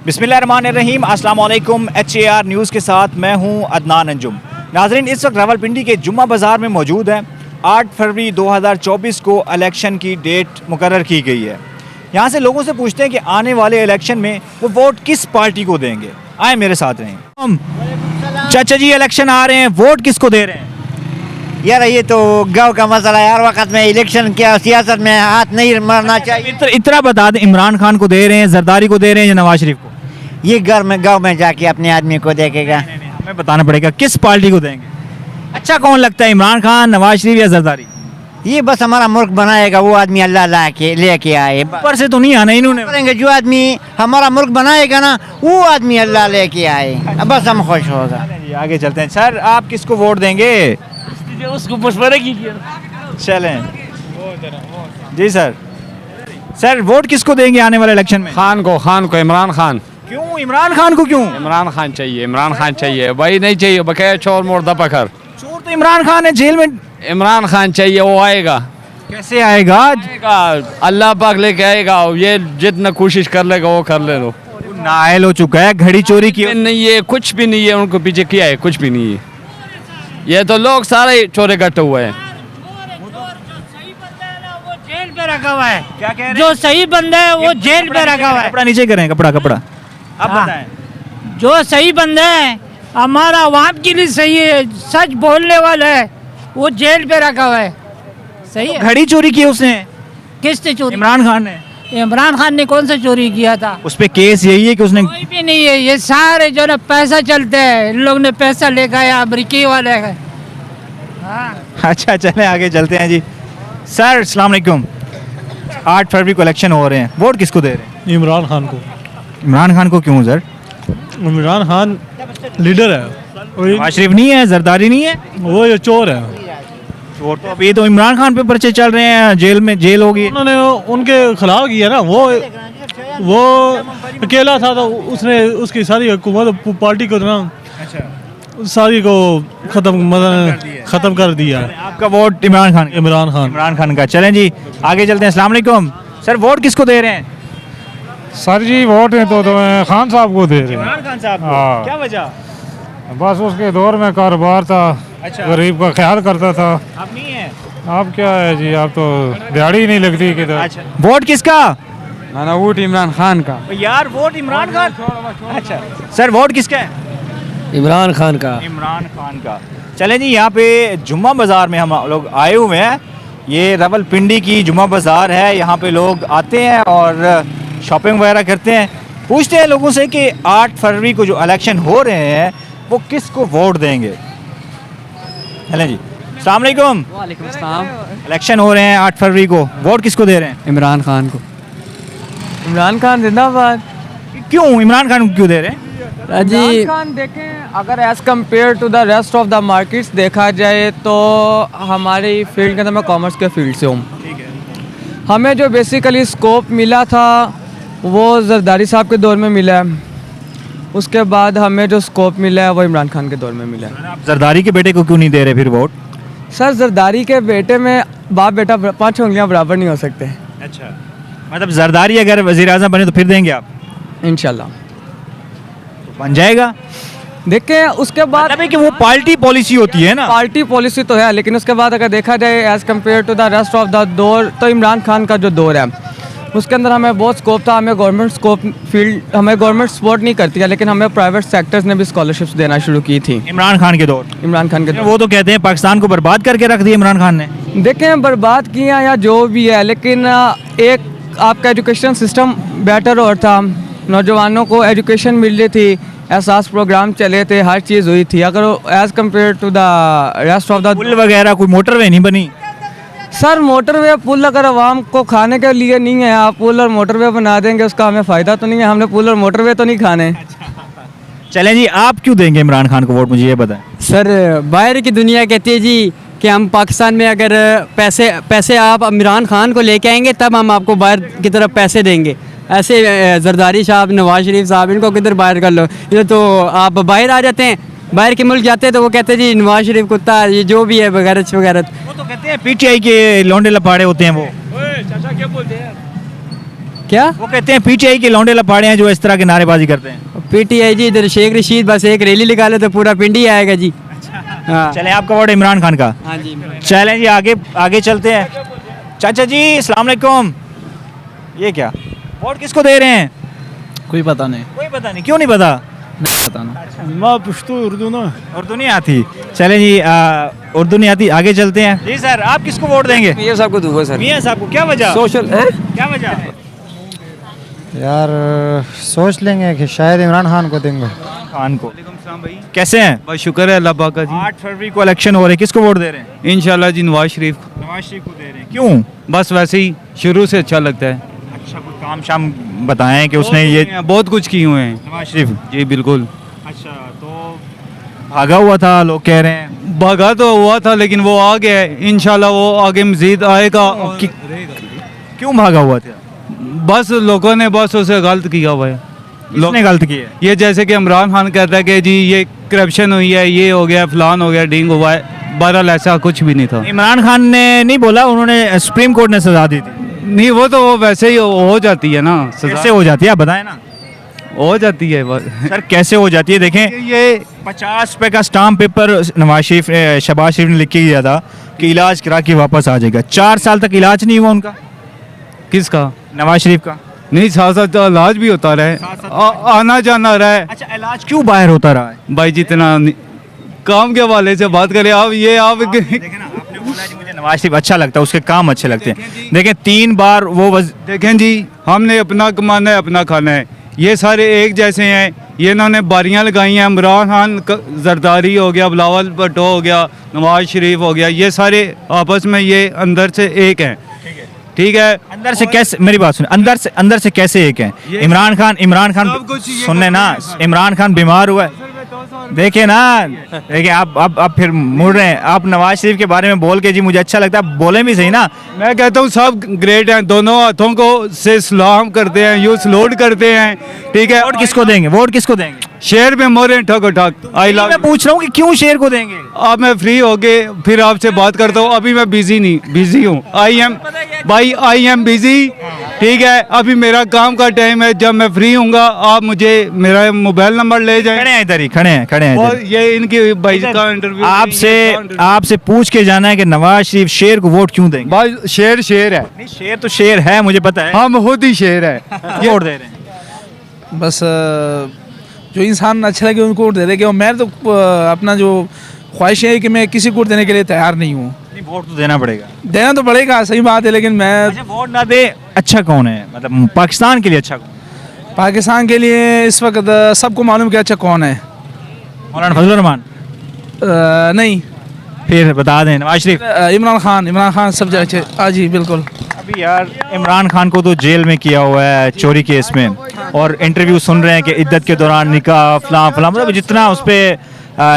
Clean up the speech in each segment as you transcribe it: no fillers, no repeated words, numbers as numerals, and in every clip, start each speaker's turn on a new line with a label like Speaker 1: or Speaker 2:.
Speaker 1: बिस्मिल्लाहिर्रहमानिर्रहीम, अस्सलाम वालेकुम। HAR न्यूज़ के साथ मैं हूं अदनान अंजुम। नाज़रीन, इस वक्त रावलपिंडी के जुम्मा बाज़ार में मौजूद है। 8 फरवरी 2024 को इलेक्शन की डेट मुकर्रर की गई है। यहाँ से लोगों से पूछते हैं कि आने वाले इलेक्शन में वो वोट किस पार्टी को देंगे। आए मेरे साथ रहें। चाचा जी, इलेक्शन आ रहे हैं, वोट किसको दे रहे हैं?
Speaker 2: यार ये तो गांव का मसला है। हर वक्त में इलेक्शन क्या सियासत में हाथ नहीं मारना चाहिए।
Speaker 1: इतना बता दें, इमरान खान को दे रहे हैं, जरदारी को दे रहे हैं या नवाज शरीफ को?
Speaker 2: ये गांव में जाके अपने आदमी को देखेगा।
Speaker 1: हमें बताना पड़ेगा किस पार्टी को देंगे। अच्छा कौन लगता है, इमरान खान, नवाज शरीफ या जरदारी?
Speaker 2: ये बस हमारा मुल्क बनाएगा वो आदमी, अल्लाह ला के लेके आए।
Speaker 1: ऊपर से तो नहीं आना इन्होंने।
Speaker 2: करेंगे जो आदमी हमारा मुल्क बनाएगा ना, वो आदमी अल्लाह लेके आए, बस हम खुश होगा।
Speaker 1: आगे चलते हैं। सर, आप किसको वोट देंगे?
Speaker 3: उसको मशवरा कीजिए।
Speaker 1: चलें जी सर। सर, वोट किसको देंगे आने वाले इलेक्शन में?
Speaker 3: खान को इमरान खान।
Speaker 1: क्यों इमरान खान को? क्यों
Speaker 3: इमरान खान चाहिए? इमरान खान चाहिए भाई, नहीं चाहिए बकाया चोर मोर्दा पकड़।
Speaker 1: चोर तो इमरान खान है, जेल में।
Speaker 3: इमरान खान चाहिए, वो आएगा।
Speaker 1: कैसे आएगा?
Speaker 3: अल्लाह पाक लेके आएगा। ये जितना कोशिश कर लेगा वो कर ले लो।
Speaker 1: नायल हो चुका है, घड़ी चोरी की
Speaker 3: नहीं है, कुछ भी नहीं है, उनको पीछे किया है, कुछ भी नहीं है। ये तो लोग सारे चोरे इकट्ठे हुए हैं।
Speaker 4: जेल पे रखा हुआ है।
Speaker 1: क्या कह रहे हैं?
Speaker 4: जो सही बंदा है वो जेल पे रखा हुआ है।
Speaker 1: कपड़ा नीचे करें, कपड़ा आप
Speaker 4: हाँ।
Speaker 1: बताएं।
Speaker 4: जो सही बंदा है हमारा आवाम के लिए सही है, सच बोलने वाला है, वो जेल पे रखा हुआ है। सही है।
Speaker 1: घड़ी चोरी की उसने?
Speaker 4: किसने चोरी?
Speaker 1: इमरान खान ने।
Speaker 4: इमरान खान ने कौन सा चोरी किया था?
Speaker 1: उस पे केस यही है कि उसने।
Speaker 4: कोई भी नहीं है। ये सारे जो ना पैसा चलते हैं, इन लोग ने पैसा लेकर आया अमरीकी वाले का। हाँ।
Speaker 1: अच्छा, चलें आगे चलते हैं जी। सर, अस्सलाम वालेकुम। 8 फरवरी को इलेक्शन हो रहे हैं, वोट किसको दे रहे हैं?
Speaker 5: इमरान खान को।
Speaker 1: इमरान खान को क्यों सर?
Speaker 5: इमरान खान लीडर है।
Speaker 1: नवाज शरीफ नहीं है, जरदारी नहीं है।
Speaker 5: वो ये चोर है।
Speaker 1: चोर तो अभी तो इमरान खान पे पर्चे चल रहे हैं, जेल होगी।
Speaker 5: उन्होंने उनके खिलाफ किया ना। वो अकेला था तो उसने उसकी सारी हुकूमत पार्टी को ना सारी को खत्म कर दिया।
Speaker 1: आपका वोट इमरान खान?
Speaker 5: इमरान खान
Speaker 1: का। चलें जी आगे चलते हैं। अस्सलाम वालेकुम। सर, वोट किसको दे रहे हैं?
Speaker 6: सर जी, वोट है तो खान साहब को दे रहे हैं।
Speaker 1: इमरान खान साहब को।
Speaker 6: हाँ।
Speaker 1: क्या वजह?
Speaker 6: बस उसके दौर में कारोबार था।
Speaker 1: अच्छा।
Speaker 6: गरीब का ख्याल करता था।
Speaker 1: आप नहीं है?
Speaker 6: आप क्या है जी, आप तो दिहाड़ी ही नहीं लगती किधर।
Speaker 1: अच्छा, वोट किसका?
Speaker 3: ना वोट इमरान खान का।
Speaker 1: यार वोट इमरान खान। अच्छा सर, वोट किसका है?
Speaker 3: इमरान खान का।
Speaker 1: इमरान खान का। चलें जी, यहाँ पे जुम्मा बाज़ार में हम लोग आए हुए हैं। ये रावलपिंडी की जुम्मा बाज़ार है। यहाँ पे लोग आते हैं और शॉपिंग वगैरह करते हैं। पूछते हैं लोगों से कि 8 फरवरी को जो इलेक्शन हो रहे हैं वो किसको वोट देंगे। चलें जी। अस्सलाम वालेकुम।
Speaker 7: वालेकुम अस्सलाम।
Speaker 1: इलेक्शन हो रहे हैं 8 फरवरी को, वोट किसको दे रहे हैं?
Speaker 7: इमरान खान को। इमरान खान जिंदाबाद।
Speaker 1: क्यों इमरान खान को क्यों दे रहे हैं?
Speaker 7: जी, इमरान खान देखें, अगर as compare to the rest of the markets देखा जाए तो हमारी फील्ड के अंदर, मैं कॉमर्स के फील्ड से हूँ, हमें जो बेसिकली स्कोप मिला था वो जरदारी साहब के दौर में मिला है। उसके बाद हमें जो स्कोप मिला है वो इमरान खान के दौर में मिला है।
Speaker 1: आप जरदारी के बेटे को क्यों नहीं दे रहे फिर वोट?
Speaker 7: सर, जरदारी के बेटे में बाप बेटा 5 उंगलियां बराबर नहीं हो सकते।
Speaker 1: अच्छा, मतलब जरदारी अगर वज़ीर आज़म बने तो फिर देंगे आप?
Speaker 7: इंशाल्लाह
Speaker 1: बन जाएगा।
Speaker 7: देखें, उसके बाद
Speaker 1: मतलब है कि वो पार्टी पॉलिसी होती है ना।
Speaker 7: पार्टी पॉलिसी तो है, लेकिन उसके बाद अगर देखा जाए as compare to the rest of the दौर, तो इमरान खान का जो दौर है उसके अंदर हमें बहुत स्कोप था। हमें गवर्नमेंट स्कोप फील्ड, हमें गवर्नमेंट सपोर्ट नहीं करती है, लेकिन हमें प्राइवेट सेक्टर्स ने भी स्कॉलरशिप्स देना शुरू की थी
Speaker 1: इमरान खान के दौर।
Speaker 7: इमरान खान के दौर।
Speaker 1: वो तो कहते हैं पाकिस्तान को बर्बाद करके रख दिया इमरान खान ने।
Speaker 7: देखें, बर्बाद किया या जो भी है, लेकिन एक आपका एजुकेशन सिस्टम बेटर और था, नौजवानों को एजुकेशन मिल रही थी, एहसास प्रोग्राम चले थे, हर चीज़ हुई थी। अगर as compare to the rest of the
Speaker 1: पुल वगैरह, कोई मोटरवे नहीं बनी।
Speaker 7: सर, मोटरवे पुल अगर आवाम को खाने के लिए नहीं है, आप पुल और मोटरवे बना देंगे, उसका हमें फ़ायदा तो नहीं है। हमने पुल और मोटरवे तो नहीं खाने।
Speaker 1: चलें जी, आप क्यों देंगे इमरान खान को वोट, मुझे ये बताएं।
Speaker 8: सर, बाहर की दुनिया कहती है जी कि हम पाकिस्तान में अगर पैसे आप इमरान खान को लेके आएंगे तब हम आपको बाहर की तरफ पैसे देंगे। ऐसे जरदारी साहब, नवाज शरीफ साहब, इनको किधर बाहर कर लो। ये तो आप बाहर आ जाते हैं, बाहर के मुल्क जाते हैं तो वो कहते हैं जी नवाज शरीफ कुत्ता, ये जो भी है वगैरह वगैरह।
Speaker 1: वो तो कहते हैं PTI के लौंडे लपाड़े होते हैं वो।
Speaker 3: चाचा क्या बोलते हैं?
Speaker 8: क्या
Speaker 1: वो कहते हैं पीटीआई के लौंडे लपाड़े हैं जो इस तरह के नारेबाजी करते हैं।
Speaker 8: पीटीआई जी इधर शेख रशीद बस एक रैली निकाले तो पूरा पिंड ही आएगा जी। हाँ
Speaker 1: चलें, आपका वोट इमरान खान का।
Speaker 8: हाँ जी।
Speaker 1: चलें जी, आगे आगे चलते हैं। चाचा जी अस्सलाम वालेकुम। ये क्या वोट किसको दे रहे हैं?
Speaker 6: कोई पता नहीं,
Speaker 1: कोई पता नहीं, क्यों नहीं पता?
Speaker 6: पता ना। मैं पुश्तो उर्दू ना।
Speaker 1: उर्दू नहीं आती? चलें जी, उर्दू नहीं आती, आगे चलते हैं। जी सर, आप किसको वोट देंगे?
Speaker 7: ये सबको दूंगा सर।
Speaker 1: मियां साहब को। क्या वजह?
Speaker 7: सोशल
Speaker 1: क्या वजह?
Speaker 2: यार सोच लेंगे कि शायद इमरान खान को देंगे।
Speaker 1: खान को। कैसे हैं?
Speaker 3: बस शुक्र है अल्लाह पाक का
Speaker 1: 8 फरवरी को इलेक्शन हो रहे हैं, किसको वोट दे रहे हैं?
Speaker 3: जी इंशाल्लाह जी नवाज शरीफ।
Speaker 1: नवाज शरीफ को दे रहे हैं, क्यों?
Speaker 3: बस वैसे ही शुरू से अच्छा लगता है।
Speaker 1: अच्छा, कोई काम शाम बताएं कि उसने ये
Speaker 3: बहुत कुछ किए हुए हैं
Speaker 1: नवाज शरीफ।
Speaker 3: जी बिल्कुल।
Speaker 1: अच्छा, तो भागा हुआ था लोग कह रहे हैं।
Speaker 3: भागा तो हुआ था लेकिन वो आ गया है, इंशाल्लाह वो आगे मजीद आएगा।
Speaker 1: क्यों भागा हुआ था?
Speaker 3: बस लोगों ने बस उसे गलत किया हुआ है।
Speaker 1: किसने गलत किया है?
Speaker 3: ये जैसे कि इमरान खान कहता है कि जी ये करप्शन हुई है, ये हो गया, फलान हो गया, ढींग हुआ है। बहरहाल ऐसा कुछ भी नहीं था।
Speaker 1: इमरान खान ने नहीं बोला, उन्होंने सुप्रीम कोर्ट ने सजा दी थी।
Speaker 3: नहीं वो तो वो वैसे ही हो जाती है ना,
Speaker 1: कैसे हो जाती है आप बताएं ना।
Speaker 3: हो जाती है बस।
Speaker 1: सर कैसे हो जाती है? देखें,
Speaker 3: ये
Speaker 1: 50 रुपए का स्टाम्प पेपर नवाज शरीफ शहबाज शरीफ ने लिख के दिया था कि इलाज करा के वापस आ जाएगा। 4 साल तक इलाज नहीं हुआ उनका,
Speaker 3: किसका?
Speaker 1: नवाज शरीफ का।
Speaker 3: नहीं साथ साथ इलाज भी होता रहे, आना जाना रहे।
Speaker 1: अच्छा, इलाज क्यों बाहर होता रहा है?
Speaker 3: भाई जितना काम के हवाले से बात करें आप, ये आप
Speaker 1: देखें ना, आपने बोला जी मुझे नवाज शरीफ अच्छा लगता है, उसके काम अच्छे लगते हैं। देखें 3 बार वो
Speaker 3: देखें जी, हमने अपना कमाना है, अपना खाना है। ये सारे एक जैसे हैं। ये इन्होंने बारियां लगाई हैं। इमरान खान जरदारी हो गया, बिलावल भुट्टो हो गया, नवाज शरीफ हो गया, ये सारे आपस में ये अंदर से एक हैं। ठीक है,
Speaker 1: अंदर से कैसे, मेरी बात सुन, अंदर से कैसे एक है? इमरान खान सुनने ना, इमरान खान बीमार हुआ है। देखिए ना, देखिए आप फिर मुड़ रहे हैं। आप नवाज शरीफ के बारे में बोल के जी मुझे अच्छा लगता है, बोले भी सही ना।
Speaker 3: मैं कहता हूँ सब ग्रेट हैं, दोनों हाथों को से सलाम करते हैं, यूँ सलूट करते हैं। ठीक है,
Speaker 1: वोट किसको देंगे? वोट किसको देंगे?
Speaker 3: शेर पे मोरे ठक ठक। I love.
Speaker 1: मैं पूछ रहा हूँ कि क्यों शेर को देंगे?
Speaker 3: अब मैं फ्री हो के फिर आपसे बात करता हूँ। अभी मैं बिजी हूँ। I am busy. ठीक है, अभी मेरा काम का टाइम है। जब मैं फ्री हूँगा आप मुझे मेरा मोबाइल नंबर ले जाएं।
Speaker 1: खड़े हैं इधर ही, खड़े हैं
Speaker 3: और
Speaker 1: इधर।
Speaker 3: ये इनकी भाई का इंटरव्यू
Speaker 1: आपसे पूछ के जाना है कि नवाज शरीफ शेर को वोट क्यों देंगे?
Speaker 3: भाई शेर है।
Speaker 1: नहीं, शेर तो शेर है, मुझे पता है।
Speaker 3: हम खुद ही शेर है।
Speaker 1: वोट दे रहे हैं।
Speaker 9: बस जो इंसान अच्छा लगे उनको वोट दे देंगे। और मैं तो अपना जो ख्वाहिश है कि मैं किसी को वोट देने के लिए तैयार नहीं हूँ।
Speaker 1: नहीं, वोट तो देना पड़ेगा।
Speaker 9: देना तो पड़ेगा, सही बात है, लेकिन मैं
Speaker 1: अच्छा, वोट ना दे अच्छा कौन है? मतलब पाकिस्तान के लिए अच्छा कौन?
Speaker 9: पाकिस्तान के लिए इस वक्त सबको मालूम कि अच्छा कौन है।
Speaker 1: मौलाना फजलुर रहमान?
Speaker 9: नहीं,
Speaker 1: फिर बता दें। नवाज शरीफ?
Speaker 9: इमरान खान सब जगह अच्छे। हाँ जी बिल्कुल।
Speaker 1: अभी यार इमरान खान को तो जेल में किया हुआ है चोरी केस में, और इंटरव्यू सुन रहे हैं कि इद्दत के दौरान निकाह फलां फलां, मतलब जितना उस पर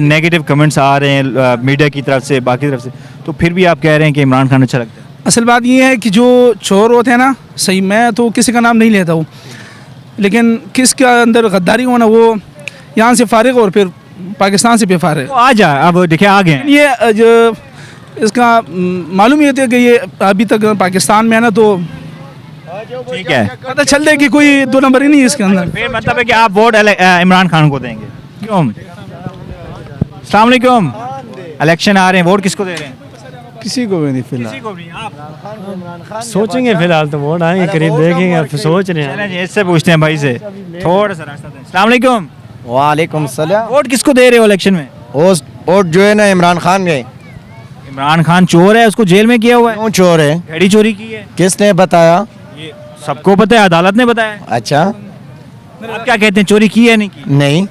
Speaker 1: नेगेटिव कमेंट्स आ रहे हैं मीडिया की तरफ से, बाकी तरफ से, तो फिर भी आप कह रहे हैं कि इमरान खान अच्छा लगता है।
Speaker 9: असल बात ये है कि जो चोर होते हैं ना, सही, मैं तो किसी का नाम नहीं लेता हूँ, लेकिन किसके अंदर गद्दारी होना, वो यहाँ से फारिग और फिर पाकिस्तान से बेफारिग।
Speaker 1: तो आ जाए, अब देखिए आ गए।
Speaker 9: ये जो इसका मालूम ये था कि ये अभी तक पाकिस्तान में है ना, तो
Speaker 1: ठीक है,
Speaker 9: पता चल दे कि कोई 2 नंबर ही नहीं है इसके अंदर।
Speaker 1: फिर मतलब है कि आप वोट इमरान खान को देंगे, क्यों? अस्सलाम वालेकुम। इलेक्शन आ रहे हैं, वोट किसको दे रहे हैं?
Speaker 6: किसी को भी नहीं फिलहाल।
Speaker 1: किसी को भी। आप
Speaker 6: सोचेंगे फिलहाल तो वोट आएंगे, करीब देखेंगे, फिर सोच रहे हैं।
Speaker 1: चलें जी, इससे पूछते हैं भाई से, थोड़ा सा रास्ता दें। अस्सलाम वालेकुम।
Speaker 2: वालेकुम सलाम।
Speaker 1: वोट किसको दे रहे हो इलेक्शन में?
Speaker 2: वोट जो है ना इमरान खान के।
Speaker 1: इमरान खान चोर है, उसको जेल में किया हुआ है।
Speaker 2: क्यों चोर है?
Speaker 1: घड़ी चोरी की है।
Speaker 2: किसने बताया?
Speaker 1: ये सबको पता है, अदालत ने बताया।
Speaker 2: अच्छा,
Speaker 1: आप क्या कहते हैं, चोरी की है नहीं की?
Speaker 2: नहीं,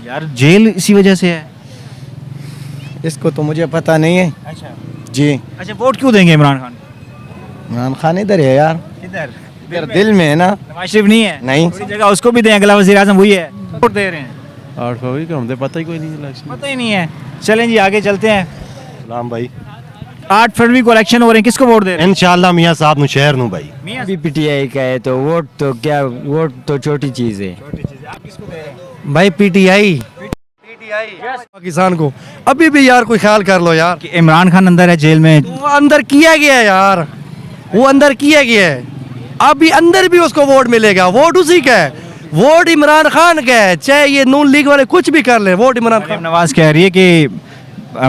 Speaker 1: यार जेल इसी वजह से है।
Speaker 2: इसको तो मुझे पता नहीं है
Speaker 1: अच्छा
Speaker 2: जी।
Speaker 1: अच्छा, वोट क्यों देंगे इमरान खान?
Speaker 2: इमरान खान इधर है यार,
Speaker 1: इधर
Speaker 2: इधर दिल में है ना।
Speaker 1: नवाज शरीफ नहीं है?
Speaker 2: नहीं।
Speaker 1: थोड़ी जगह उसको भी दें, अगला वजीर आजम वही है। वोट दे रहे हैं,
Speaker 6: 8 फरवरी को हमसे पता ही कोई नहीं इलेक्शन।
Speaker 1: पता ही नहीं है। चलें जी, आगे चलते हैं।
Speaker 10: सलाम भाई।
Speaker 1: 8 फरवरी को इलेक्शन हो रहे हैं, किसको वोट दे रहे हैं?
Speaker 10: इंशाल्लाह मियां साहब नु शहर नु भाई।
Speaker 1: मियां
Speaker 2: भी पीटीआई का है तो वोट तो क्या, वोट तो छोटी चीज है
Speaker 1: आप किसको दे रहे हैं?
Speaker 10: भाई पीटीआई पाकिस्तान को अभी भी यार कोई ख्याल कर लो यार।
Speaker 1: कि इमरान खान अंदर है जेल में।
Speaker 10: वो अंदर किया गया है यार, वो अंदर किया गया है। अभी अंदर भी उसको वोट मिलेगा, वोट उसी का है, वोट इमरान खान का है, चाहे ये नून लीग वाले कुछ भी कर ले, वोट इमरान खान।
Speaker 1: नवाज कह रही है कि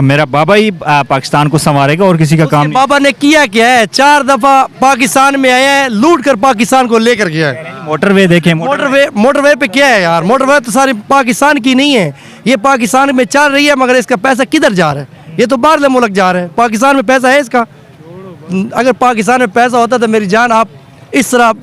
Speaker 1: मेरा बाबा ही पाकिस्तान को संवारेगा और किसी का काम नहीं।
Speaker 10: बाबा ने किया क्या है, 4 दफा पाकिस्तान में आया है, लूट कर पाकिस्तान को लेकर गया है।
Speaker 1: मोटरवे देखें,
Speaker 10: मोटरवे पे क्या है यार, मोटरवे तो सारी पाकिस्तान की नहीं है, ये पाकिस्तान में चल रही है, मगर इसका पैसा किधर जा रहा है, ये तो बाहर मुल्क जा रहा है, पाकिस्तान में पैसा है इसका। अगर पाकिस्तान में पैसा होता तो मेरी जान आप इस तरह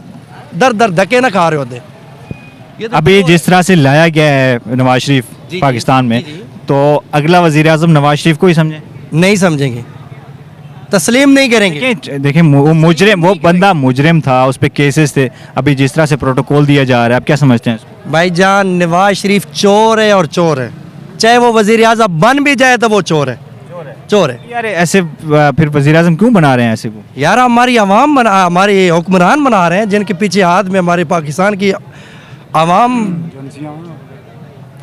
Speaker 10: दर दर धक्के ना खा रहे होते।
Speaker 1: अभी जिस तरह से लाया गया है नवाज शरीफ पाकिस्तान में, तो अगला वजीर आजम नवाज शरीफ को ही समझे?
Speaker 10: नहीं समझेंगे, तस्लीम नहीं करेंगे।
Speaker 1: देखिए वो मुजरिम, वो बंदा मुजरिम था, उस पर केसेस थे, अभी जिस तरह से प्रोटोकॉल दिया जा रहा है, आप क्या समझते हैं इसको?
Speaker 10: भाईजान नवाज शरीफ चोर है और चोर है, चाहे वो वजीर आजम बन भी जाए तो वो चोर है, चोर है।
Speaker 1: यार ऐसे फिर वजीर आजम क्यों बना रहे हैं ऐसे को?
Speaker 10: यार हमारी आवाम बना, हमारे हुक्मरान बना रहे हैं, जिनके पीछे हाथ में हमारे पाकिस्तान की आवाम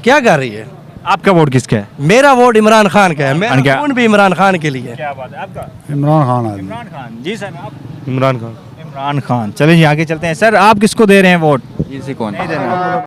Speaker 10: क्या कर रही है।
Speaker 1: आपका वोट किसका है?
Speaker 10: मेरा वोट इमरान खान का है, मेरा खून भी इमरान खान के लिए।
Speaker 1: क्या बात है आपका?
Speaker 6: इमरान खान है।
Speaker 1: इमरान खान जी सर, आप?
Speaker 10: इमरान खान।
Speaker 1: इमरान खान। चलिए आगे चलते हैं। सर आप किसको दे रहे हैं वोट?
Speaker 11: किसी को नहीं।